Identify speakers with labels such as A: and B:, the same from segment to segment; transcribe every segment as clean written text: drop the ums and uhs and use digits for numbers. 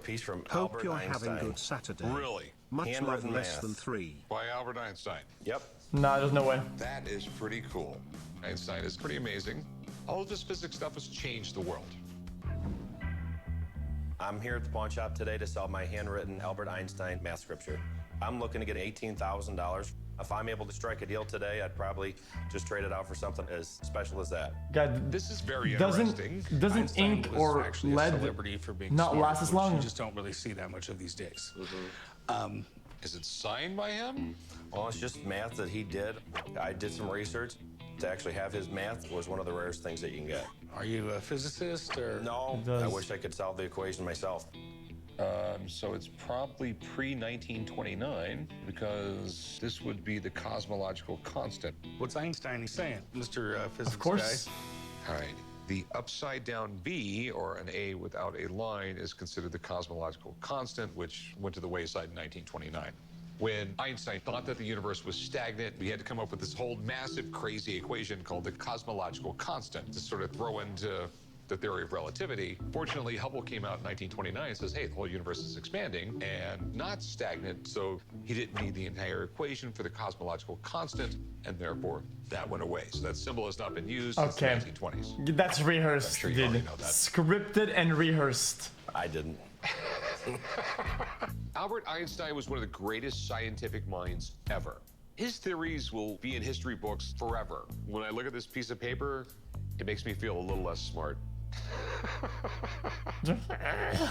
A: piece from
B: Hope
A: Albert
B: you're
A: Einstein.
B: having good Saturday.
C: Really?
B: Much love,
A: Handwritten
B: less
A: math.
B: than 3.
C: By Albert Einstein.
A: Yep.
D: Nah, there's no way.
C: That is pretty cool. Einstein is pretty amazing. All of this physics stuff has changed the world.
A: I'm here at the pawn shop today to sell my handwritten Albert Einstein math scripture. I'm looking to get $18,000. If I'm able to strike a deal today, I'd probably just trade it out for something as special as that.
D: God,
C: This is very
D: doesn't
C: interesting.
E: Einstein
D: ink
E: was
D: or
E: actually a
D: lead
E: celebrity for being
D: not
E: smart,
D: last as
E: which
D: long?
E: You just don't really see that much of these days.
C: Is it signed by him?
A: Well, it's just math that he did. I did some research. To actually have his math was one of the rarest things that you can get.
E: Are you a physicist or?
A: No,
D: does.
A: I wish I could solve the equation myself.
C: So it's probably pre-1929 because this would be the cosmological constant.
E: What's Einstein saying, Mr. Physics
D: Of course.
E: guy?
C: All right. The upside down B, or an A without a line, is considered the cosmological constant, which went to the wayside in 1929. When Einstein thought that the universe was stagnant, we had to come up with this whole massive, crazy equation called the cosmological constant to sort of throw into the theory of relativity. Fortunately, Hubble came out in 1929 and says, hey, the whole universe is expanding and not stagnant, so he didn't need the entire equation for the cosmological constant, and therefore that went away. So that symbol has not been used
D: Okay.
C: since the 1920s.
D: That's rehearsed,
C: I'm sure you
D: dude.
C: already know that.
D: Scripted and rehearsed.
A: I didn't.
C: Albert Einstein was one of the greatest scientific minds ever. His theories will be in history books forever. When I look at this piece of paper, it makes me feel a little less smart.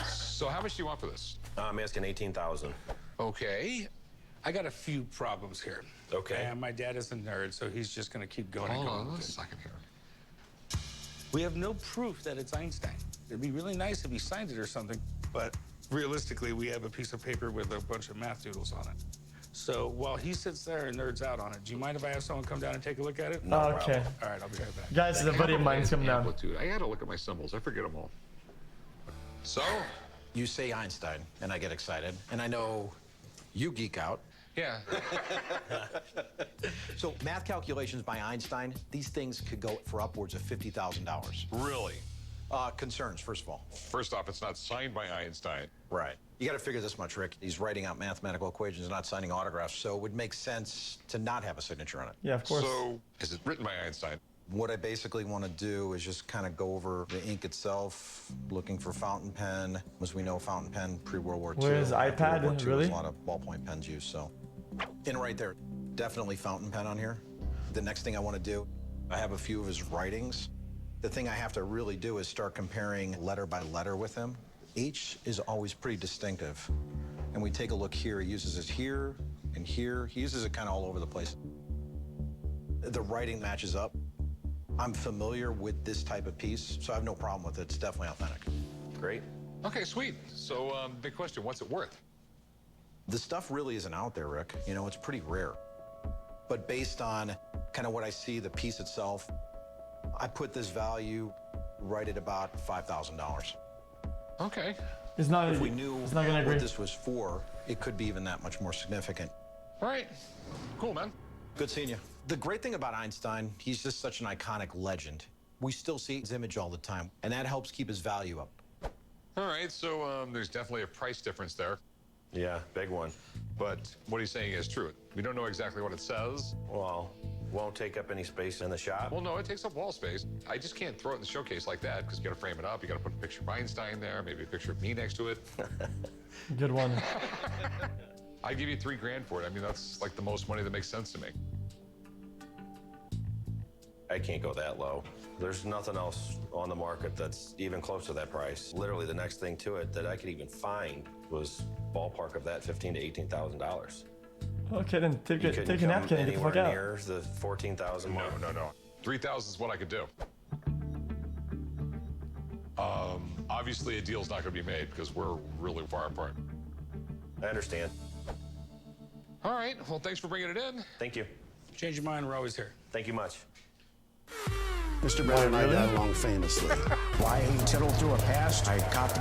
C: So how much do you want for this?
A: I'm asking $18,000.
C: Okay.
E: I got a few problems here.
A: Okay.
E: And my dad is a nerd, so he's just going to keep going and
C: Hold
E: going.
C: on
E: with
C: a
E: it.
C: second here.
E: We have no proof that it's Einstein. It'd be really nice if he signed it or something, but realistically, we have a piece of paper with a bunch of math doodles on it. So while he sits there and nerds out on it, do you mind if I have someone come down and take a look at it?
A: No
D: Okay.
A: problem.
E: All right, I'll be right back.
D: Guys, the buddy of mine's coming down.
C: Amplitude. I gotta look at my symbols. I forget them all. So,
F: You say Einstein, and I get excited. And I know you geek out.
C: yeah.
F: So math calculations by Einstein, these things could go for upwards of $50,000.
C: Really?
F: Concerns, first of all.
C: First off, it's not signed by Einstein.
F: Right. You got to figure this much, Rick. He's writing out mathematical equations, not signing autographs, so it would make sense to not have a signature on it.
D: Yeah, of course.
C: So, is it written by Einstein?
F: What I basically want to do is just kind of go over the ink itself, looking for fountain pen. As we know, fountain pen pre-World War II.
D: Where's
F: After
D: iPad?
F: World War II,
D: Really?
F: There's a lot of ballpoint pens used, so. And right there, definitely fountain pen on here. The next thing I want to do, I have a few of his writings. The thing I have to really do is start comparing letter by letter with him. H is always pretty distinctive. And we take a look here, he uses it here and here. He uses it kind of all over the place. The writing matches up. I'm familiar with this type of piece, so I have no problem with it. It's definitely authentic.
A: Great.
C: Okay, sweet. So, big question, what's it worth?
F: The stuff really isn't out there, Rick. You know, it's pretty rare. But based on kind of what I see, the piece itself, I put this value right at about $5,000.
C: Okay.
D: It's not.
F: If we knew
D: It's not gonna agree.
F: what this was for, it could be even that much more significant.
C: All right. Cool, man.
F: Good seeing you. The great thing about Einstein, he's just such an iconic legend. We still see his image all the time, and that helps keep his value up.
C: All right, so there's definitely a price difference there.
A: Yeah, big one.
C: But what he's saying is true. We don't know exactly what it says.
A: Well, won't take up any space in the shop.
C: Well, no, it takes up wall space. I just can't throw it in the showcase like that because you got to frame it up. You got to put a picture of Einstein there, maybe a picture of me next to it.
D: Good one.
C: I'd give you $3,000 for it. I mean, that's like the most money that makes sense to me.
A: I can't go that low. There's nothing else on the market that's even close to that price. Literally, the next thing to it that I could even find was ballpark of that $15,000 to $18,000.
D: Okay, then take
A: You
D: a
A: couldn't
D: napkin
A: come
D: and get the
A: anywhere
D: fuck out.
A: near the 14,000 mark.
C: No. 3,000 is what I could do. Obviously, a deal's not going to be made because we're really far apart.
A: I understand.
C: All right. Well, thanks for bringing it in.
A: Thank you.
E: Change your mind, we're always here.
A: Thank you much.
B: Mr. Brown and I got along famously.
G: Why he tittled through a past I copied